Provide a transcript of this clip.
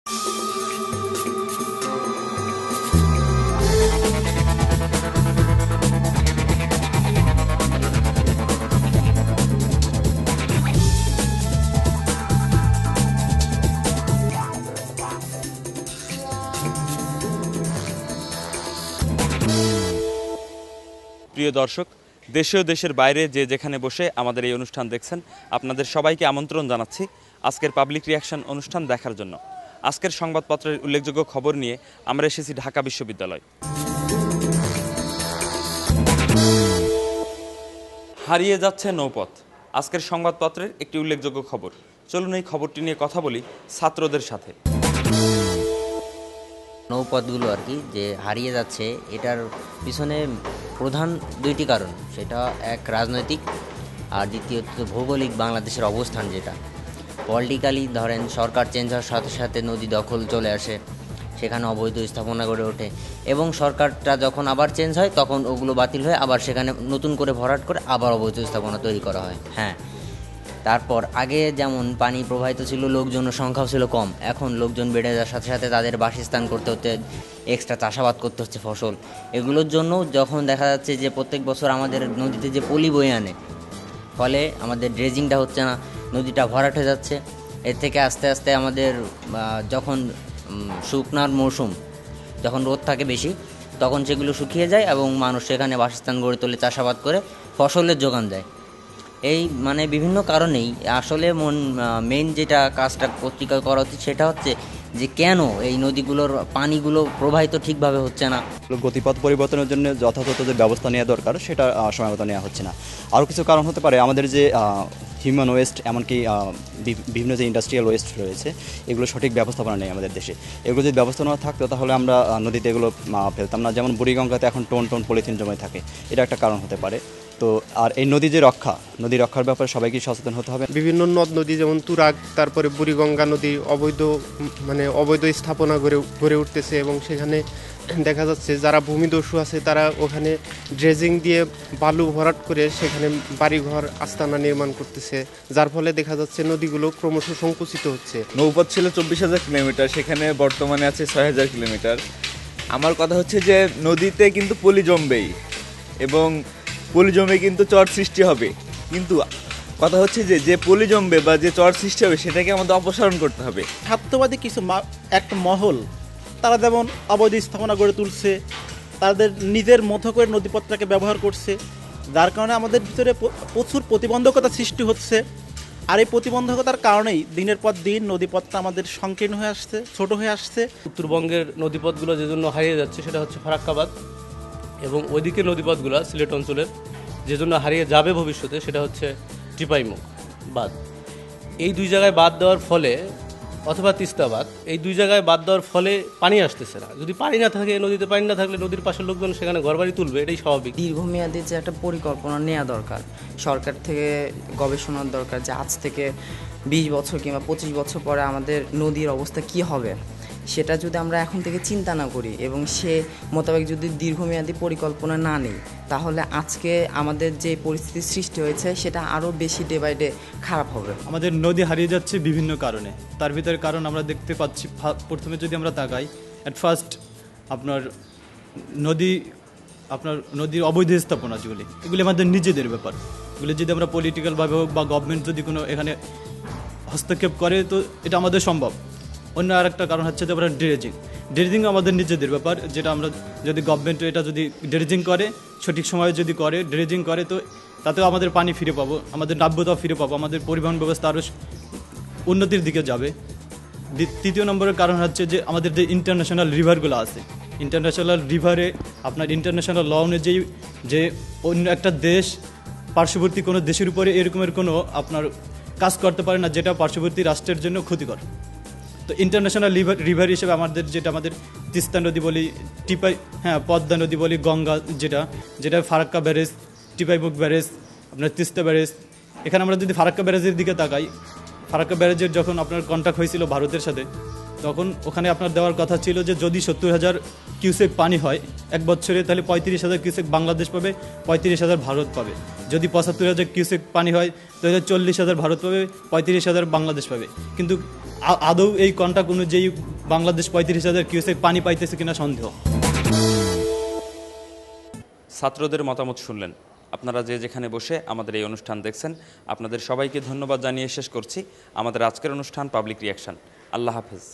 প্রিয় দর্শক, দেশে ও দেশের বাইরে যে যেখানে বসে আমাদের এই অনুষ্ঠান দেখছেন, আপনাদের সবাইকে আমন্ত্রণ জানাচ্ছি আজকের পাবলিক রিয়াকশন অনুষ্ঠান দেখার জন্য। আজকের সংবাদপত্রের উল্লেখযোগ্য খবর নিয়ে আমরা এসেছি ঢাকা বিশ্ববিদ্যালয়। হারিয়ে যাচ্ছে নৌপথ, আজকের সংবাদপত্রের একটি উল্লেখযোগ্য খবর। চলুন এই খবরটি নিয়ে কথা বলি ছাত্রদের সাথে। নৌপথগুলো আর কি যে হারিয়ে যাচ্ছে, এটার পিছনে প্রধান দুইটি কারণ। সেটা এক রাজনৈতিক, আর দ্বিতীয়ত ভৌগোলিক বাংলাদেশের অবস্থান। যেটা পলিটিক্যালি ধরেন সরকার চেঞ্জ হওয়ার সাথে সাথে নদী দখল চলে আসে, সেখানে অবৈধ স্থাপনা গড়ে ওঠে, এবং সরকারটা যখন আবার চেঞ্জ হয় তখন ওগুলো বাতিল হয়ে আবার সেখানে নতুন করে ভরাট করে আবার অবৈধ স্থাপনা তৈরি করা হয়। হ্যাঁ, তারপর আগে যেমন পানি প্রবাহিত ছিল, লোকজনের সংখ্যাও ছিল কম, এখন লোকজন বেড়ে যাওয়ার সাথে সাথে তাদের বাসস্থান করতে হতে, এক্সট্রা চাষাবাদ করতে হচ্ছে ফসল। এগুলোর জন্য যখন দেখা যাচ্ছে যে প্রত্যেক বছর আমাদের নদীতে যে পলি বয়ে আনে, ফলে আমাদের ড্রেজিংটা হচ্ছে না, নদীটা ভরাট হয়ে যাচ্ছে। এর থেকে আস্তে আস্তে আমাদের যখন শুকনার মৌসুম, যখন রোদ থাকে বেশি, তখন সেগুলো শুকিয়ে যায় এবং মানুষ সেখানে বাসস্থান গড়ে তোলে, চাষাবাদ করে ফসলের যোগান দেয়। এই মানে বিভিন্ন কারণেই আসলে মেইন যেটা কাজটা পত্রিকা করা উচিত সেটা হচ্ছে যে কেন এই নদীগুলোর পানিগুলো প্রবাহিত ঠিকভাবে হচ্ছে না। গতিপথ পরিবর্তনের জন্য যথাযথ যে ব্যবস্থা নেওয়া দরকার সেটা সময়মতো নেওয়া হচ্ছে না। আরও কিছু কারণ হতে পারে, আমাদের যে হিউম্যান ওয়েস্ট, এমনকি বিভিন্ন যে ইন্ডাস্ট্রিয়াল ওয়েস্ট রয়েছে, এগুলো সঠিক ব্যবস্থাপনা নেই আমাদের দেশে। এগুলো যদি ব্যবস্থাপনা থাকতো তাহলে আমরা নদীতে এগুলো ফেলতাম না। যেমন বুড়িগঙ্গাতে এখন টন টন পলিথিন জমে থাকে, এটা একটা কারণ হতে পারে। তো আর এই নদী রক্ষার ব্যাপারে সবাইকে সচেতন হতে হবে। বিভিন্ন নদ নদী যেমন তুরাগ, তারপরে বুড়িগঙ্গা নদী অবৈধ স্থাপনা গড়ে উঠতেছে, এবং সেখানে দেখা যাচ্ছে যারা ভূমিদস্যু আছে তারা ওখানে ড্রেজিং দিয়ে বালু ভরাট করে সেখানে বাড়িঘর আস্তানা নির্মাণ করতেছে, যার ফলে দেখা যাচ্ছে নদীগুলো ক্রমশ সংকুচিত হচ্ছে। নৌপথ ছিল 24,000 কিলোমিটার, সেখানে বর্তমানে আছে 6,000 কিলোমিটার। আমার কথা হচ্ছে যে নদীতে কিন্তু পলি জমবেই, এবং পলি জমে কিন্তু চর সৃষ্টি হবে। কিন্তু কথা হচ্ছে যে পলি জমবে বা যে চর সৃষ্টি হবে সেটাকে আমাদের অপসারণ করতে হবে। স্বার্থবাদী কিছু একটা মহল, তারা যেমন অবৈধ স্থাপনা গড়ে তুলছে, তাদের নিজের মতো করে নদীপথটাকে ব্যবহার করছে, যার কারণে আমাদের ভিতরে প্রচুর প্রতিবন্ধকতা সৃষ্টি হচ্ছে। আর এই প্রতিবন্ধকতার কারণেই দিনের পর দিন নদীপথটা আমাদের সংকীর্ণ হয়ে আসছে, ছোট হয়ে আসছে। উত্তরবঙ্গের নদীপথগুলো যে জন্য হারিয়ে যাচ্ছে সেটা হচ্ছে ফারাক্কাবাদ, এবং ওইদিকের নদীপথগুলো সিলেট অঞ্চলের যে জন্য হারিয়ে যাবে ভবিষ্যতে সেটা হচ্ছে টিপাইমুখ বাঁধ। এই দুই জায়গায় বাদ দেওয়ার ফলে, অথবা তিস্তাবাদ, এই দুই জায়গায় বাদ দেওয়ার ফলে পানি আসতেছে না। যদি পানি না থাকে, নদীতে পানি না থাকলে নদীর পাশের লোকজন সেখানে ঘরবাড়ি তুলবে, এটাই স্বাভাবিক। দীর্ঘমেয়াদী যে একটা পরিকল্পনা নেওয়া দরকার, সরকার থেকে গবেষণার দরকার যে আজ থেকে 20 বছর কিংবা 25 বছর পরে আমাদের নদীর অবস্থা কি হবে, সেটা যদি আমরা এখন থেকে চিন্তা না করি এবং সে মোতাবেক যদি দীর্ঘমেয়াদী পরিকল্পনা না নিই, তাহলে আজকে আমাদের যে পরিস্থিতির সৃষ্টি হয়েছে সেটা আরও বেশি ডে বাই ডে খারাপ হবে। আমাদের নদী হারিয়ে যাচ্ছে বিভিন্ন কারণে। তার ভিতরে কারণ আমরা দেখতে পাচ্ছি, প্রথমে যদি আমরা তাকাই, অ্যাট ফার্স্ট আপনার নদীর অবৈধ স্থাপনা যেগুলি, এগুলি আমাদের নিজেদের ব্যাপার। এগুলি যদি আমরা পলিটিক্যালভাবে হোক বা গভর্নমেন্ট যদি কোনো এখানে হস্তক্ষেপ করে তো এটা আমাদের সম্ভব। অন্য আর একটা কারণ হচ্ছে যে আমরা ড্রেজিং আমাদের নিজেদের ব্যাপার, যেটা আমরা যদি গভর্নমেন্ট এটা যদি ড্রেজিং করে, সঠিক সময়ে যদি করে ড্রেজিং করে, তো তাতেও আমাদের পানি ফিরে পাবো, আমাদের নাব্যতাও ফিরে পাবো, আমাদের পরিবহন ব্যবস্থা আরও উন্নতির দিকে যাবে। তৃতীয় নম্বরের কারণ হচ্ছে যে আমাদের যে ইন্টারন্যাশনাল রিভারগুলো আছে, ইন্টারন্যাশনাল রিভারে আপনার ইন্টারন্যাশনাল ল অনুযায়ী যে অন্য একটা দেশ পার্শ্ববর্তী কোনো দেশের উপরে এরকমের কোনো আপনার কাজ করতে পারে না যেটা পার্শ্ববর্তী রাষ্ট্রের জন্য ক্ষতিকর। তো ইন্টারন্যাশনাল রিভার হিসেবে আমাদের তিস্তা নদী বলি, পদ্মা নদী বলি, গঙ্গা যেটা ফারাক্কা ব্যারেজ, টিপাইমুখ ব্যারেজ, আপনার তিস্তা ব্যারেজ। এখানে আমরা যদি ফারাক্কা ব্যারেজের দিকে তাকাই, ফারাক্কা ব্যারেজের যখন আপনার কন্ট্যাক্ট হয়েছিল ভারতের সাথে, তখন ওখানে আপনার দেওয়ার কথা ছিল যে যদি 70,000 কিউসেক পানি হয় এক বছরে, তাহলে 35,000 কিউসেক বাংলাদেশ পাবে, 35,000 ভারত পাবে। যদি 75,000 কিউসেক পানি হয় তাহলে 40,000 ভারত পাবে, 35,000 বাংলাদেশ পাবে। কিন্তু আদৌ এই কন্ট্রাক্ট অনুযায়ী বাংলাদেশ 35,000 কিউসেক পানি পাইতেছে কিনা সন্দেহ। ছাত্রদের মতামত শুনলেন। আপনারা যে যেখানে বসে আমাদের এই অনুষ্ঠান দেখছেন, আপনাদের সবাইকে ধন্যবাদ জানিয়ে শেষ করছি আমাদের আজকের অনুষ্ঠান পাবলিক রিয়াকশন। আল্লাহ হাফেজ।